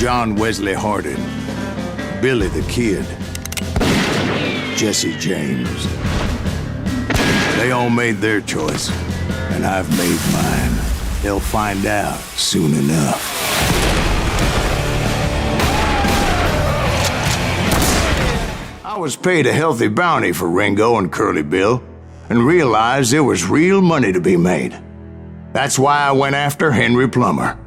John Wesley Hardin, Billy the Kid, Jesse James. They all made their choice, and I've made mine. They'll find out soon enough. I was paid a healthy bounty for Ringo and Curly Bill, and realized there was real money to be made. That's why I went after Henry Plummer.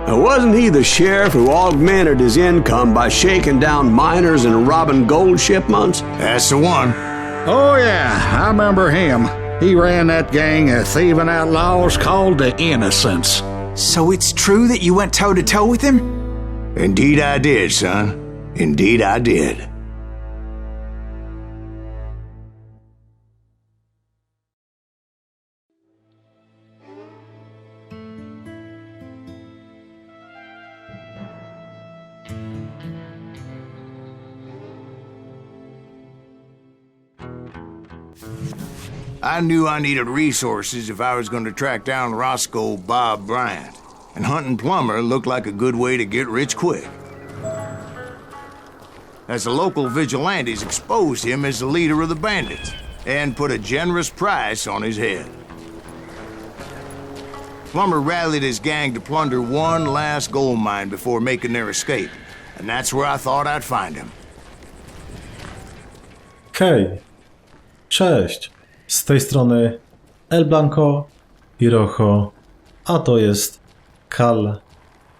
Wasn't he the sheriff who augmented his income by shaking down miners and robbing gold shipments? That's the one. Oh, yeah, I remember him. He ran that gang of thieving outlaws called the Innocents. So it's true that you went toe-to-toe with him? Indeed I did, son. Indeed I did. I knew I needed resources if I was going to track down Roscoe Bob Bryant, and hunting Plummer looked like a good way to get rich quick. As the local vigilantes exposed him as the leader of the bandits, and put a generous price on his head. Plummer rallied his gang to plunder one last gold mine before making their escape, and that's where I thought I'd find him. Hej, cześć, z tej strony El Blanco i Rojo, a to jest Call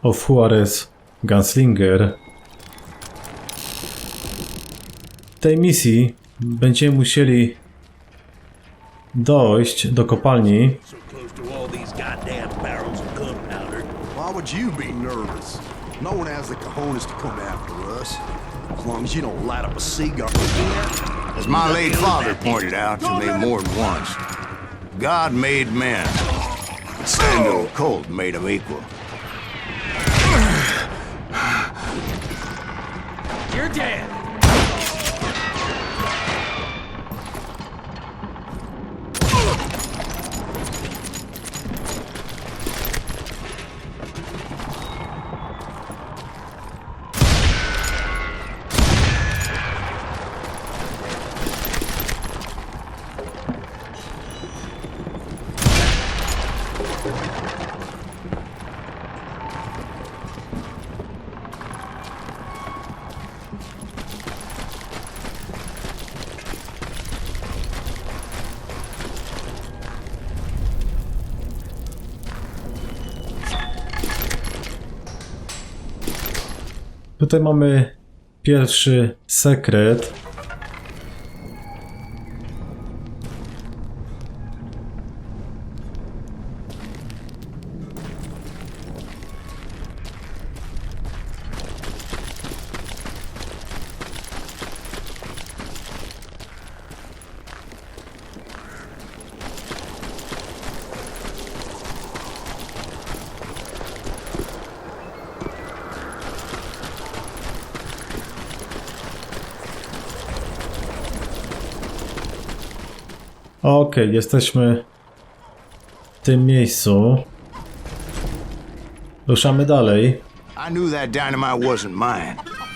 of Juarez Gunslinger. W tej misji będziemy musieli dojść do kopalni. Why would you be nervous? No one has the cojones to come after us. As long as you don't light up a cigar. As my late father pointed out to me more than once, God made men. Stando Colt made them equal. You're dead. Tutaj mamy pierwszy sekret. Okej, jesteśmy w tym miejscu. Ruszamy dalej. I knew that dynamite wasn't mine,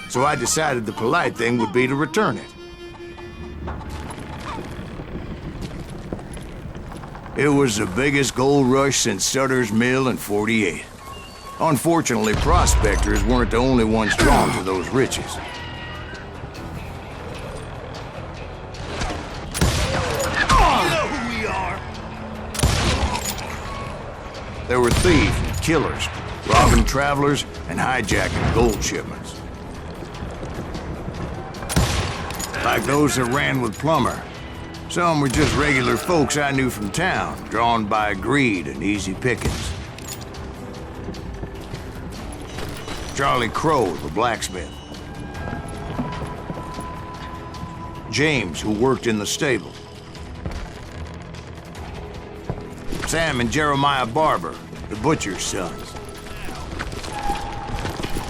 so I decided the polite thing would be to return it. It was the biggest gold rush since Sutter's Mill in '48. Unfortunately, prospectors weren't the only ones drawn to those riches. There were thieves and killers, robbing travelers and hijacking gold shipments. Like those that ran with Plummer. Some were just regular folks I knew from town, drawn by greed and easy pickings. Charlie Crow, the blacksmith. James, who worked in the stable. Sam and Jeremiah Barber, the butcher's sons.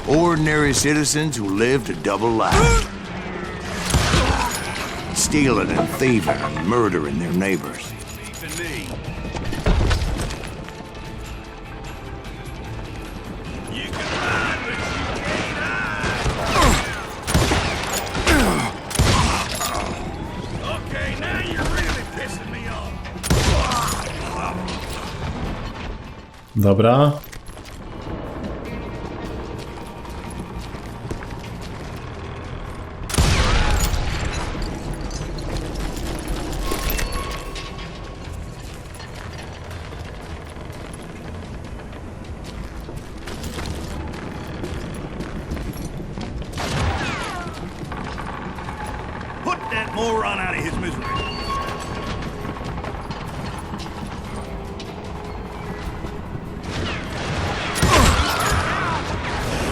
Ordinary citizens who lived a double life. Stealing and thieving and murdering their neighbors. Dobra. Put that moron out of his misery.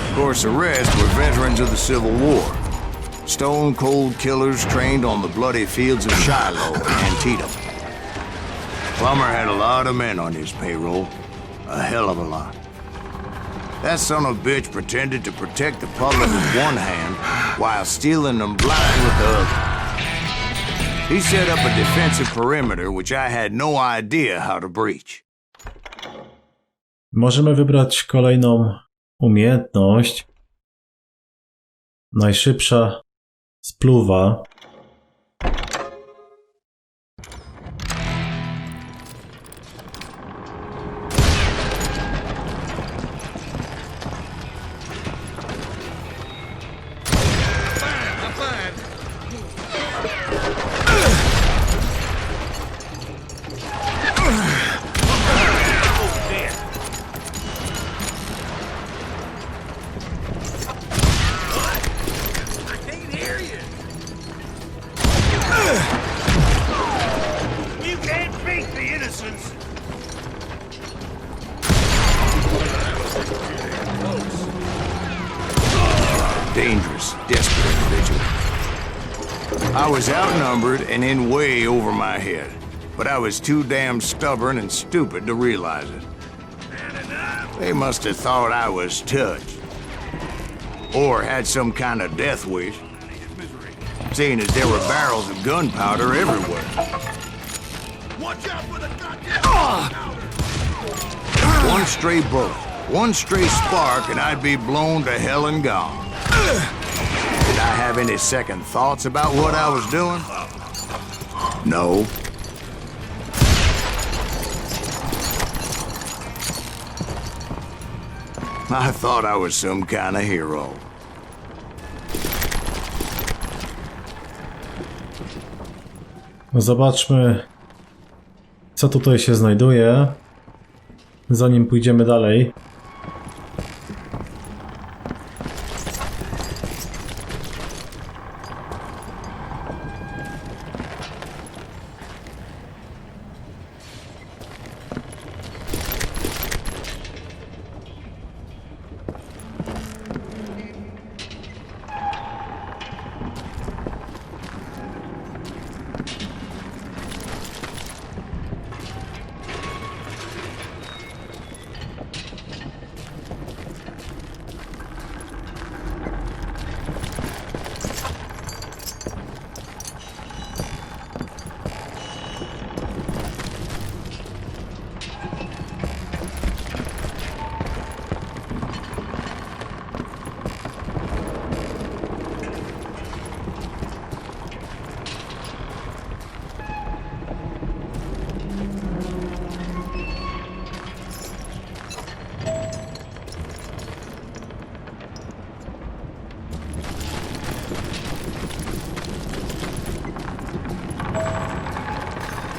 Of course, the rest were veterans of the Civil War. Stone-cold killers trained on the bloody fields of Shiloh and Antietam. Plummer had a lot of men on his payroll. A hell of a lot. That son of a bitch pretended to protect the public with one hand while stealing them blind with the other. He set up a defensive perimeter which I had no idea how to breach. Możemy wybrać kolejną umiejętność. Najszybsza spluwa. Dangerous, desperate individual. I was outnumbered and in way over my head, but I was too damn stubborn and stupid to realize it. They must have thought I was touched. Or had some kind of death wish, seeing as there were barrels of gunpowder everywhere. Watch out for the goddamn... One stray bullet, one stray spark, and I'd be blown to hell and gone. Did I have any second thoughts about what I was doing? No. I thought I was some kind of hero. Zobaczmy, co tutaj się znajduje, zanim pójdziemy dalej.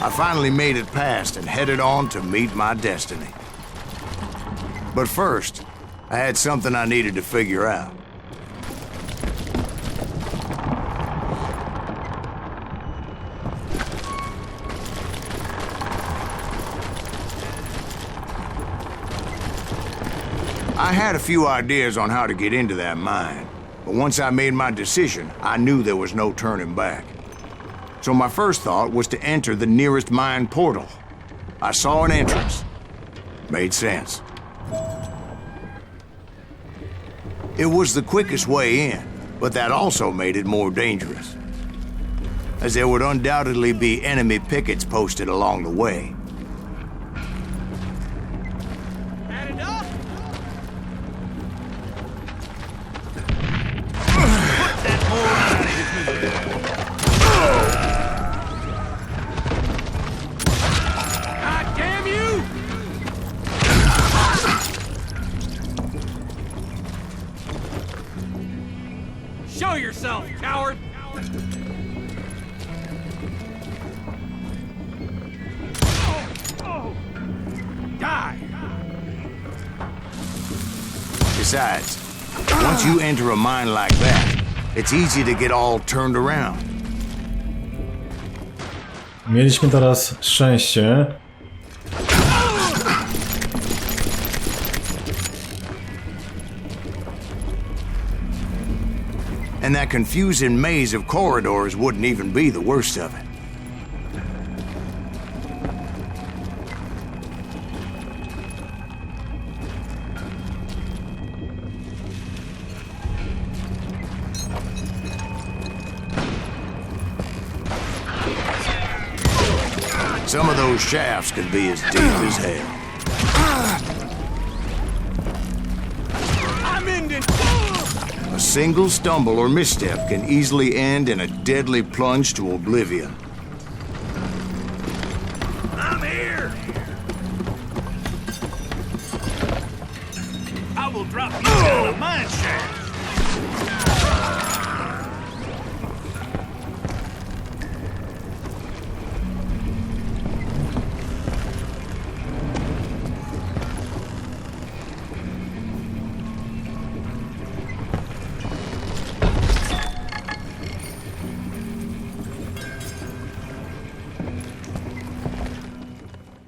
I finally made it past and headed on to meet my destiny. But first, I had something I needed to figure out. I had a few ideas on how to get into that mine, but once I made my decision, I knew there was no turning back. So my first thought was to enter the nearest mine portal. I saw an entrance. Made sense. It was the quickest way in, but that also made it more dangerous, as there would undoubtedly be enemy pickets posted along the way. yourself, coward! Die! Besides, once you enter a mine like that, it's easy to get all turned around. Mieliśmy teraz szczęście. And that confusing maze of corridors wouldn't even be the worst of it. Some of those shafts could be as deep as hell. I'm ending! A single stumble or misstep can easily end in a deadly plunge to oblivion. I'm here! I will drop you down a mine shaft!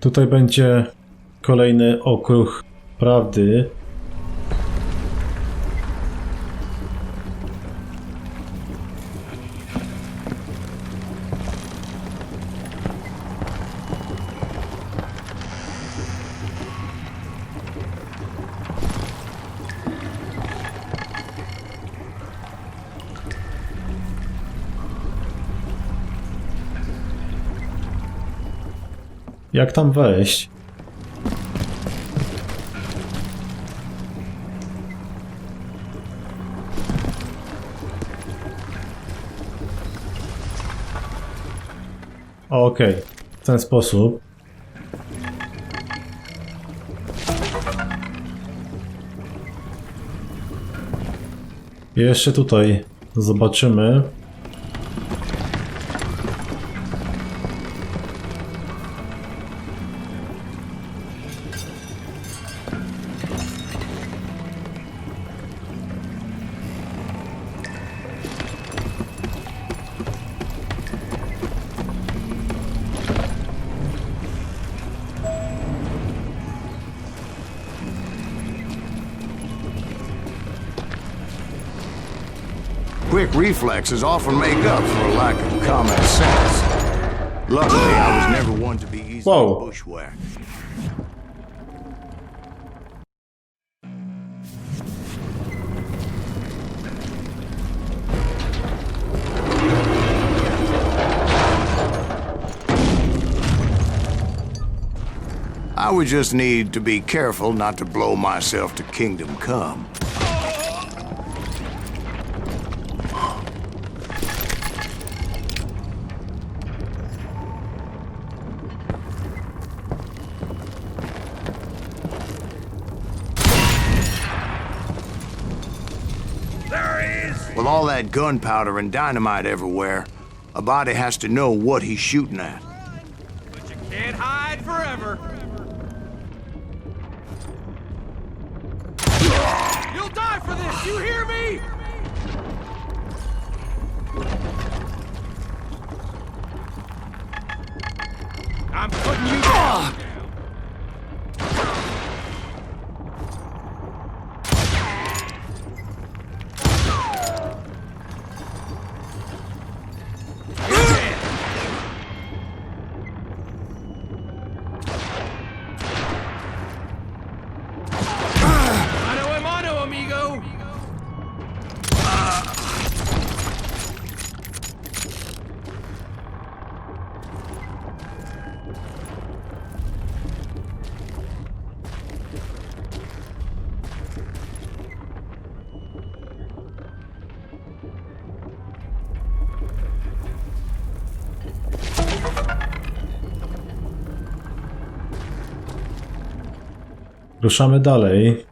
Tutaj będzie kolejny okruch prawdy. Jak tam wejść? Okej, w ten sposób. Jeszcze tutaj zobaczymy. Quick reflexes often make up for a lack of common sense. Luckily, I was never one to be easily Whoa. bushwhacked. I would just need to be careful not to blow myself to Kingdom Come. With all that gunpowder and dynamite everywhere, a body has to know what he's shooting at. But you can't hide forever! You'll die for this, you hear me? I'm putting you down! Ruszamy dalej.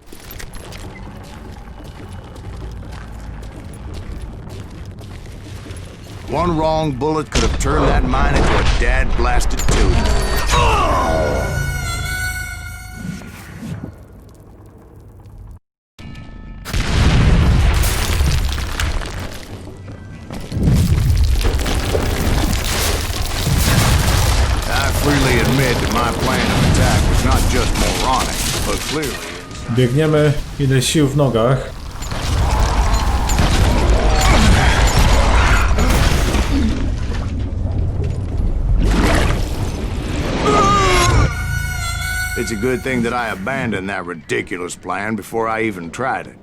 One wrong bullet could have turned that mine into a dad-blasted tube. I freely admit that my plan of attack was not just moronic, but clearly... Biegniemy, ile sił w nogach. It's a good thing that I abandoned that ridiculous plan before I even tried it.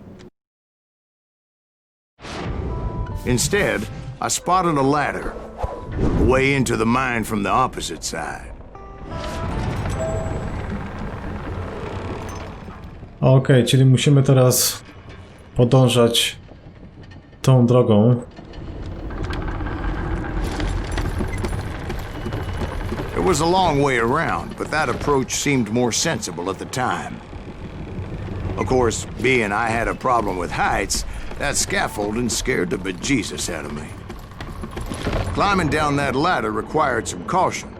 Instead, I spotted a ladder, a way into the mine from the opposite side. Okej, czyli musimy teraz podążać tą drogą. It was a long way around, but that approach seemed more sensible at the time. Of course, being I had a problem with heights, that scaffolding scared the bejesus out of me. Climbing down that ladder required some caution,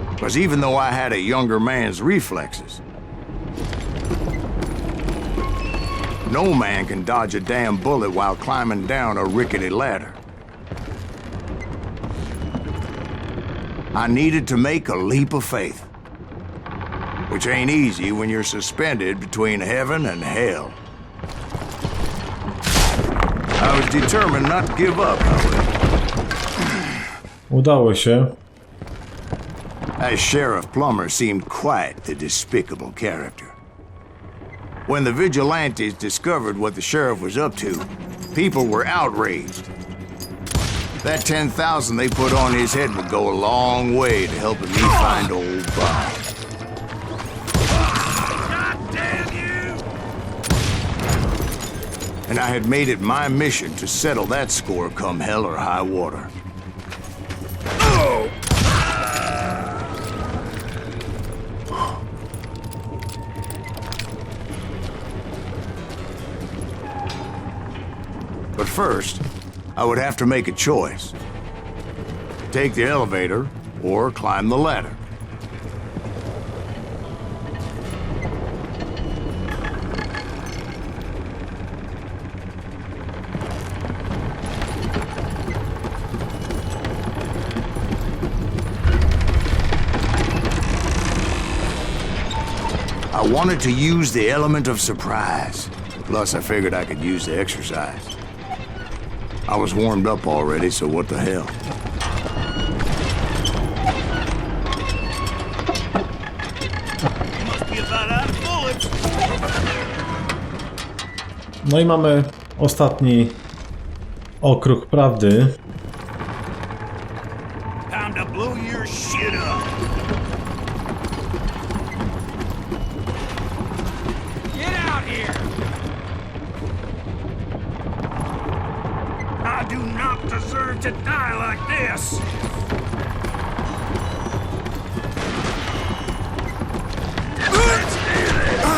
because even though I had a younger man's reflexes, no man can dodge a damn bullet while climbing down a rickety ladder. I needed to make a leap of faith, which ain't easy when you're suspended between heaven and hell. I was determined not to give up, however. Udało się. That Sheriff Plummer seemed quite the despicable character. When the vigilantes discovered what the sheriff was up to, people were outraged. That 10,000 they put on his head would go a long way to helping me find old Bob. God damn you! And I had made it my mission to settle that score come hell or high water. But first, I would have to make a choice. Take the elevator or climb the ladder. I wanted to use the element of surprise. Plus, I figured I could use the exercise. I was warmed up already, so what the hell? You must be about out of bullets. No i mamy ostatni okruch prawdy. Time to blow your shit up. Get out here! I do not deserve to die like this! Let's do this!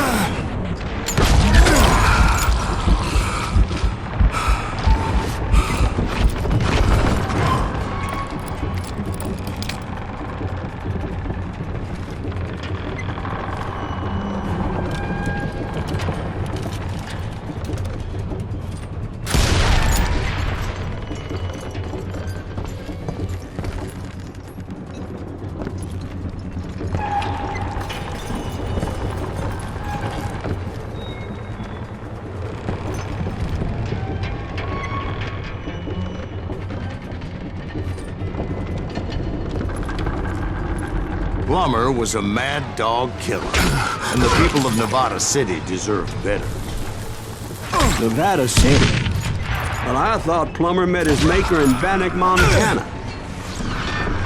Plummer was a mad dog killer, and the people of Nevada City deserved better. Nevada City? Well, I thought Plummer met his maker in Bannock, Montana.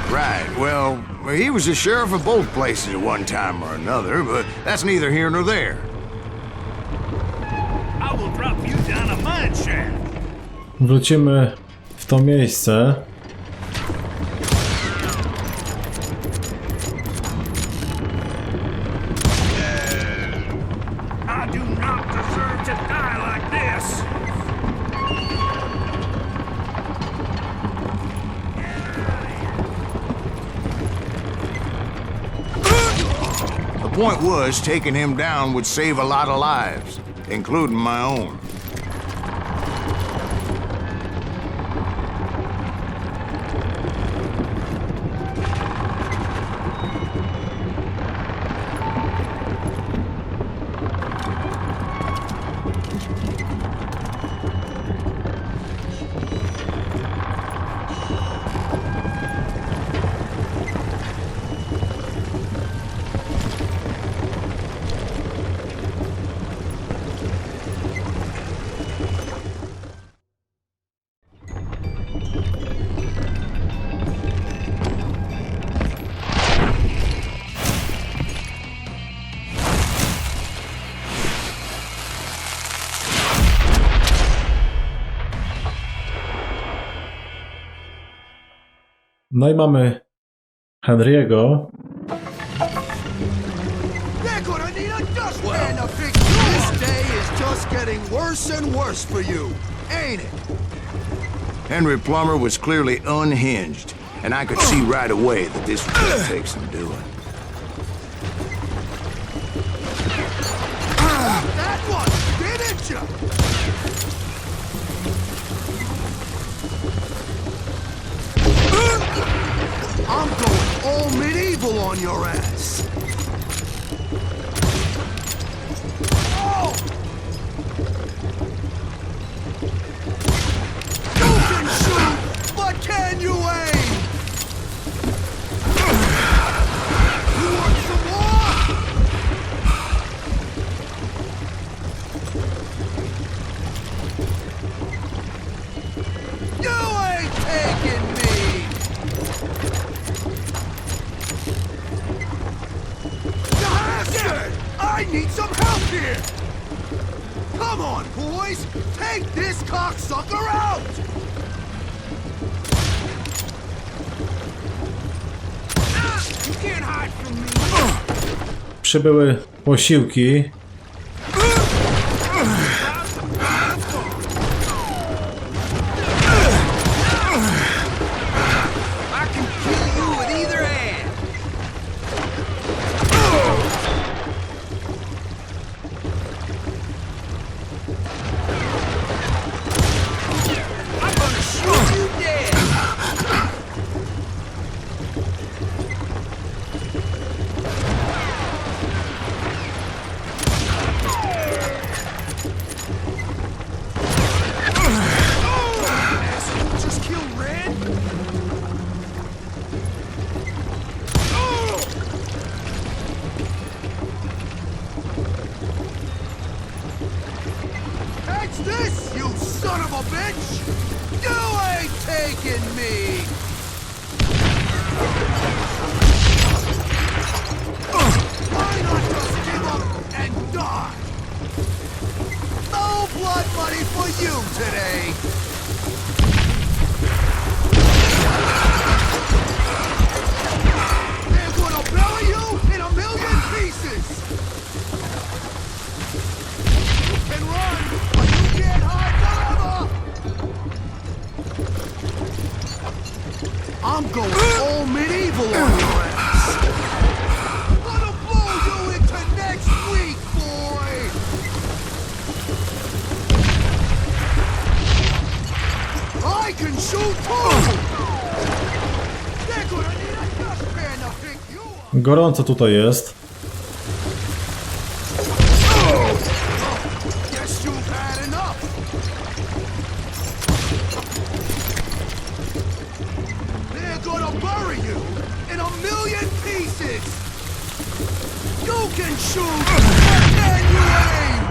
Right, well, he was the sheriff of both places at one time or another, but that's neither here nor there. I will drop you down a mine shaft. Wrócimy w to miejsce. I do not deserve to die like this. Point was, taking him down would save a lot of lives, including my own. No i mamy Henry'ego. They're gonna need a dustpan to fix you. This day is just getting worse and worse for you, ain't it? Henry Plummer was clearly unhinged, and I could see right away that this was gonna take some doing. That one, didn't you? I'm going all medieval on your ass. Oh! You can shoot, but can you aim? You want some more? You ain't taking me! I need some help here! Come on, boys! Take this cocksucker out! You can't hide from me! Przybyły posiłki. I can kill you with either hand! I'm gonna shoot you dead! Just kill Red? Catch this, you son of a bitch! You ain't taking me! Why not just give up and die? No blood money for you today! They're gonna bury you in a million pieces! You can run, but you can't hide forever! I'm going all medieval on your ass! Gonna blow you into next week, boy! I can shoot too! They're gonna need a dustpan to pick you up! Gorąco tutaj jest. Guess you've had enough! They're gonna bury you in a million pieces! You can shoot, but can you aim?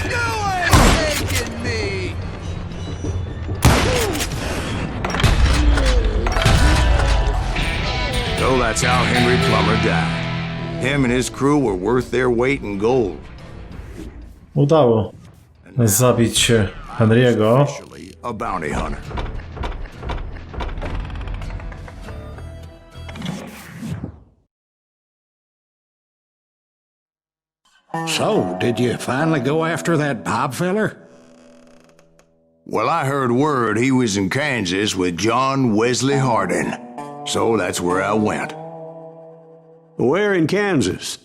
You ain't taking me! So that's how Henry Plummer died. Him and his crew were worth their weight in gold. Udało zabić Henry'ego. Officially a bounty hunter. So, did you finally go after that Bob feller? Well, I heard word he was in Kansas with John Wesley Hardin. So that's where I went. Where in Kansas?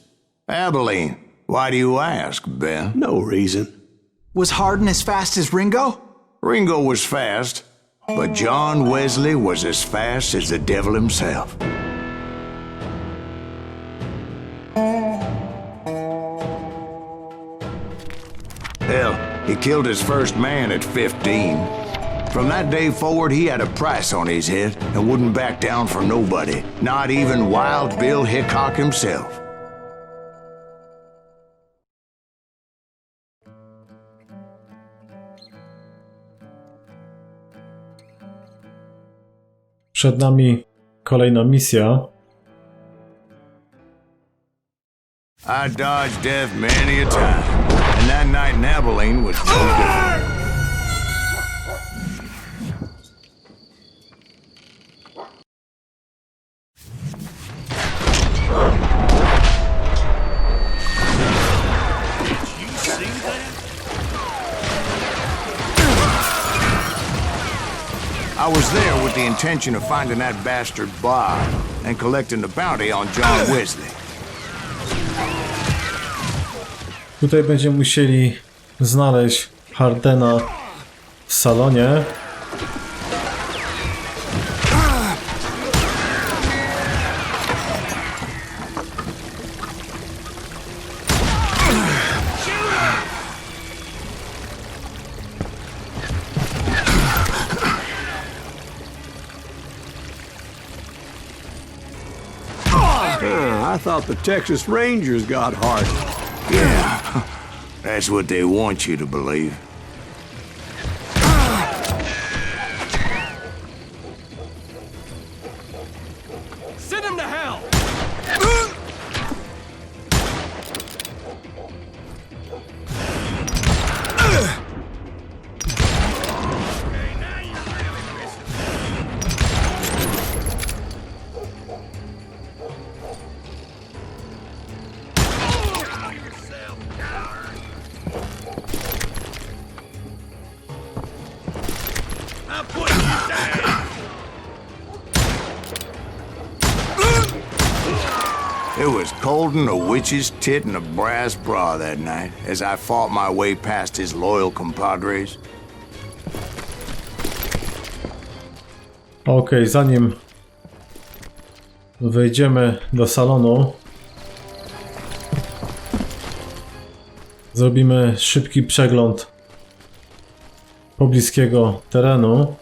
Abilene. Why do you ask, Ben? No reason. Was Hardin as fast as Ringo? Ringo was fast, but John Wesley was as fast as the devil himself. Hell, he killed his first man at 15. From that day forward, he had a price on his head and wouldn't back down for nobody, not even Wild Bill Hickok himself. Przed nami kolejna misja. I dodged death many a time, and that night in Abilene was no different. I was there with the intention of finding that bastard Bob and collecting the bounty on John Wesley. Tutaj będziemy musieli znaleźć Hardena w salonie. I thought the Texas Rangers got Hardin. Yeah, that's what they want you to believe. Send him to hell! It was colder a witch's tit in a brass bra that night as I fought my way past his loyal compadres. Okej, zanim wejdziemy do salonu, zrobimy szybki przegląd pobliskiego terenu.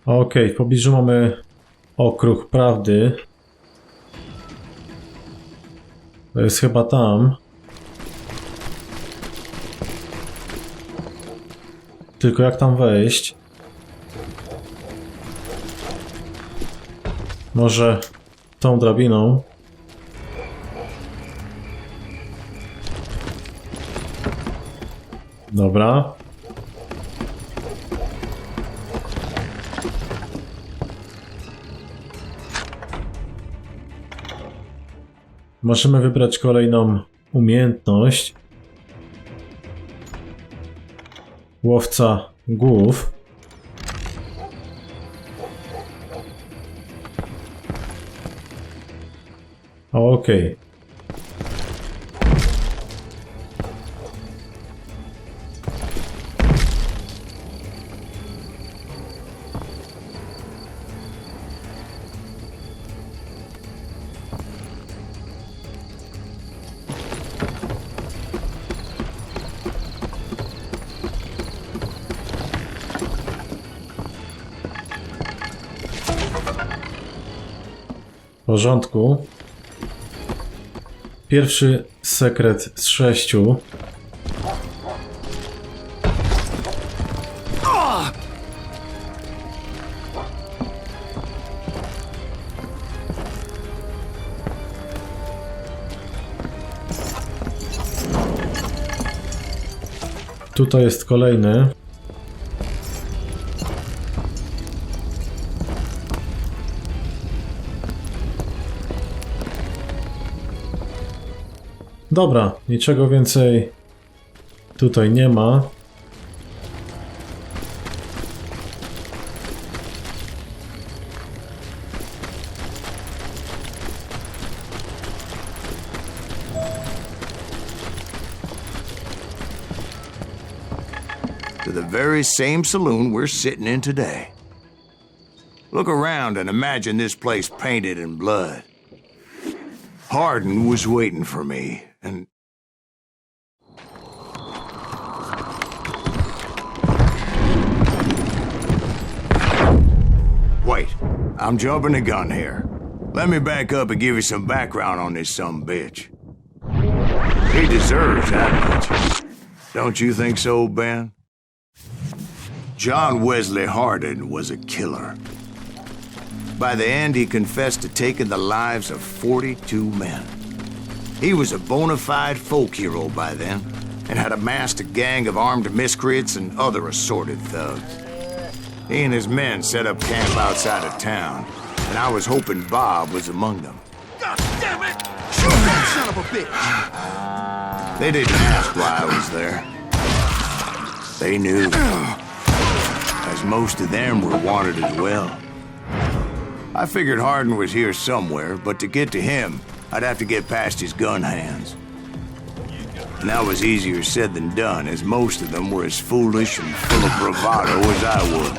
Okej, w pobliżu mamy okruch prawdy. To jest chyba tam. Tylko jak tam wejść? Może tą drabiną? Dobra. Możemy wybrać kolejną umiejętność. Łowca głów. Okej. porządku. Pierwszy sekret z 6. Tutaj jest kolejny. Dobra, niczego więcej tutaj nie ma. To the very same saloon we're sitting in today. Look around and imagine this place painted in blood. Hardin was waiting for me, and... Wait, I'm jumping the gun here. Let me back up and give you some background on this sumbitch. He deserves that much. Don't you think so, Ben? John Wesley Hardin was a killer. By the end, he confessed to taking the lives of 42 men. He was a bona fide folk hero by then, and had amassed a gang of armed miscreants and other assorted thugs. He and his men set up camp outside of town, and I was hoping Bob was among them. God damn it! Shoot that son of a bitch! They didn't ask why I was there. They knew, as most of them were wanted as well. I figured Hardin was here somewhere, but to get to him, I'd have to get past his gun hands. And that was easier said than done, as most of them were as foolish and full of bravado as I was.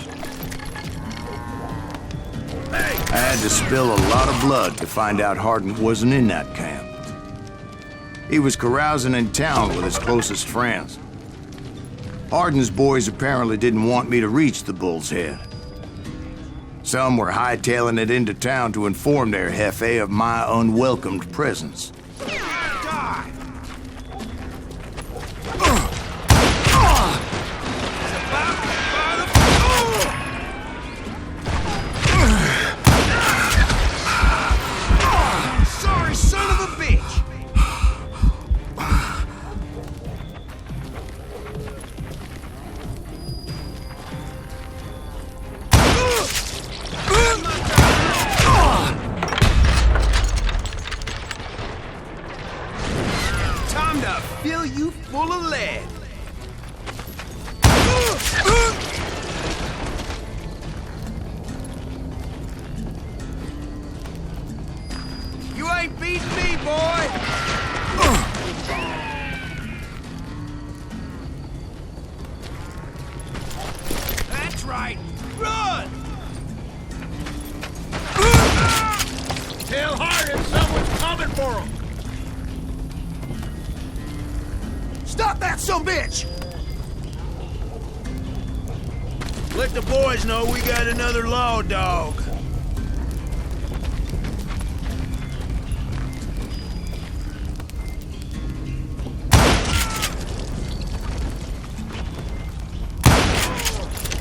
I had to spill a lot of blood to find out Hardin wasn't in that camp. He was carousing in town with his closest friends. Hardin's boys apparently didn't want me to reach the Bull's Head. Some were hightailing it into town to inform their jefe of my unwelcomed presence. Sorry, son of a bitch! Time to fill you full of lead. You ain't beat me, boy! That's right. Run! Tell Hardin someone's coming for him. Stop that sumbitch! Let the boys know we got another law dog.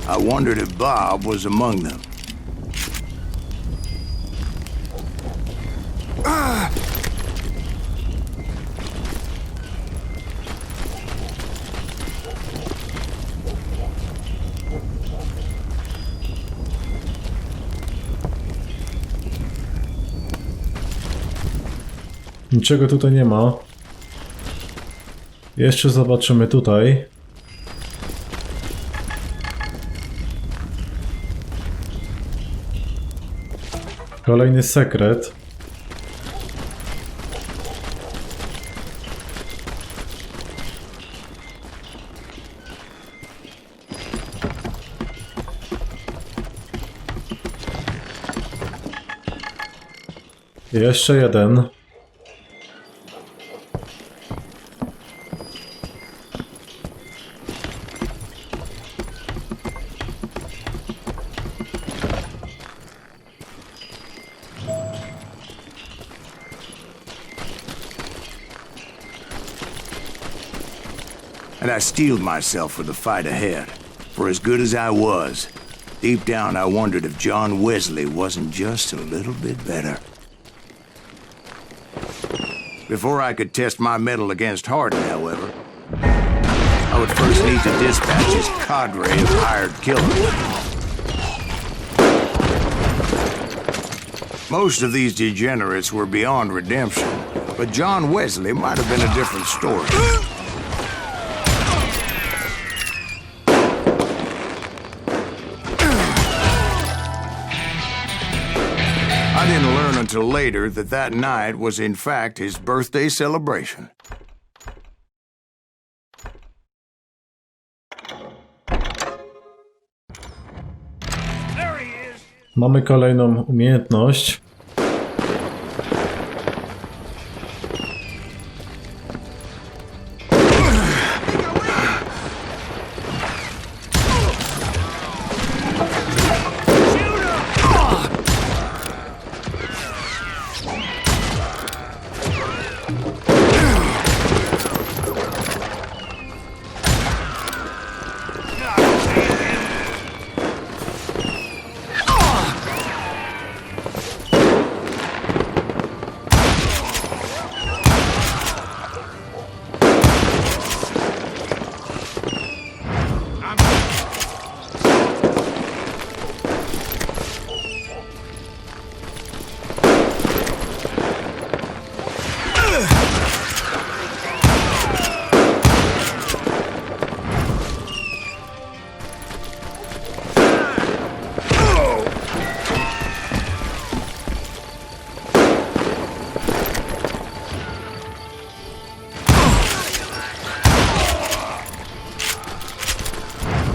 I wondered if Bob was among them. Niczego tutaj nie ma. Jeszcze zobaczymy tutaj. Kolejny sekret. Jeszcze jeden. and I steeled myself for the fight ahead. For as good as I was, deep down I wondered if John Wesley wasn't just a little bit better. Before I could test my mettle against Hardin, however, I would first need to dispatch his cadre of hired killers. Most of these degenerates were beyond redemption, but John Wesley might have been a different story. I didn't learn until later that that night was in fact his birthday celebration. There he is. Mamy kolejną umiejętność.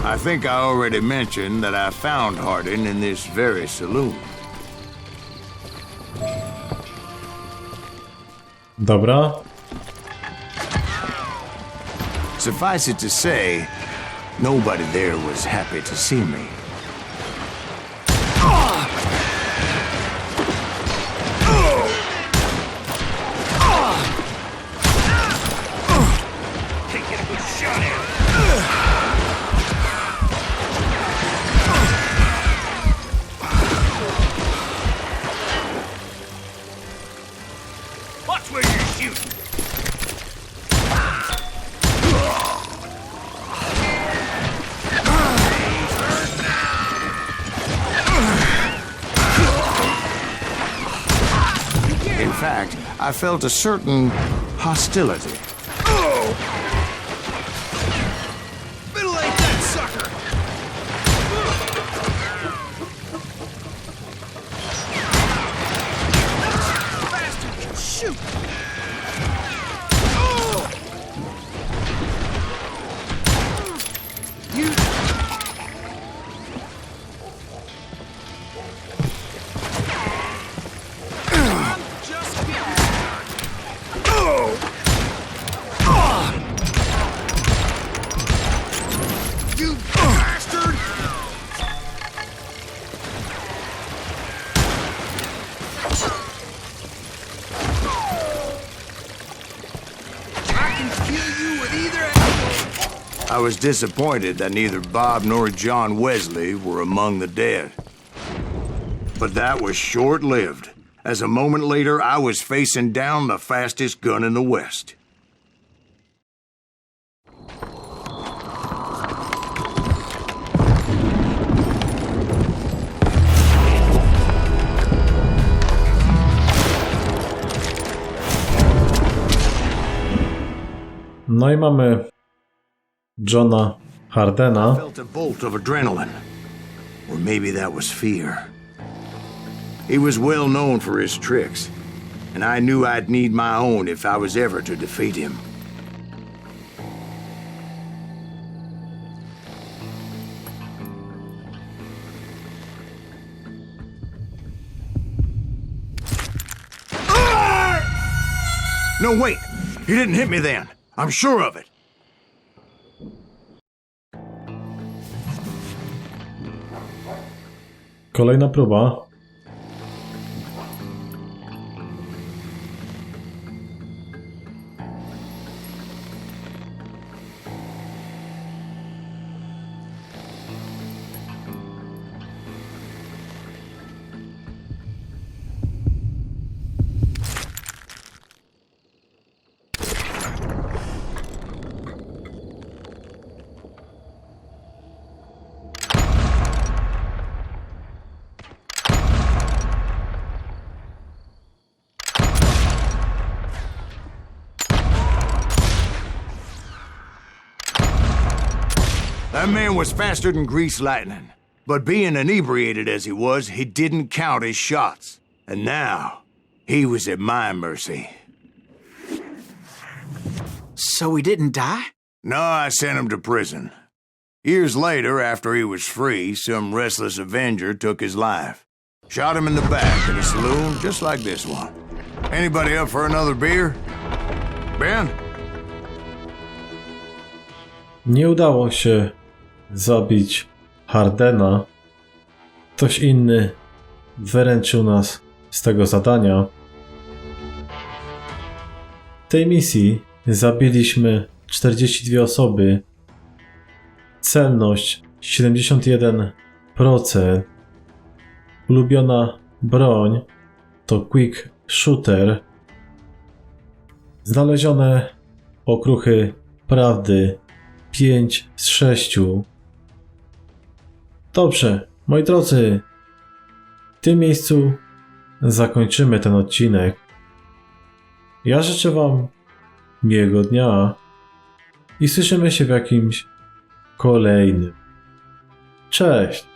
I think I already mentioned that I found Hardin in this very saloon. Dobra. Suffice it to say, nobody there was happy to see me. Can't get a good shot at him. Watch where you're shooting. In fact, I felt a certain hostility. Middle-aged that sucker! Bastard can shoot! You... I'm just getting started. You bastard! I can kill you with either. I was disappointed that neither Bob nor John Wesley were among the dead. But that was short-lived, as a moment later I was facing down the fastest gun in the West. No i mamy Johna Hardena. Felt a bolt of adrenaline. Or maybe that was fear. He was well known for his tricks, and I knew I'd need my own if I was ever to defeat him. No, wait! He didn't hit me then. I'm sure of it. Kolejna próba. That man was faster than grease lightning. But being inebriated as he was, he didn't count his shots. And now, he was at my mercy. So he didn't die? No, I sent him to prison. Years later, after he was free, some restless avenger took his life. Shot him in the back in a saloon just like this one. Anybody up for another beer? Ben? Nie udało się zabić Hardena. Ktoś inny wyręczył nas z tego zadania. W tej misji zabiliśmy 42 osoby. Celność 71%. Ulubiona broń to quick shooter. Znalezione okruchy prawdy 5 z 6. Dobrze, moi drodzy, w tym miejscu zakończymy ten odcinek. Ja życzę wam miłego dnia i słyszymy się w jakimś kolejnym. Cześć!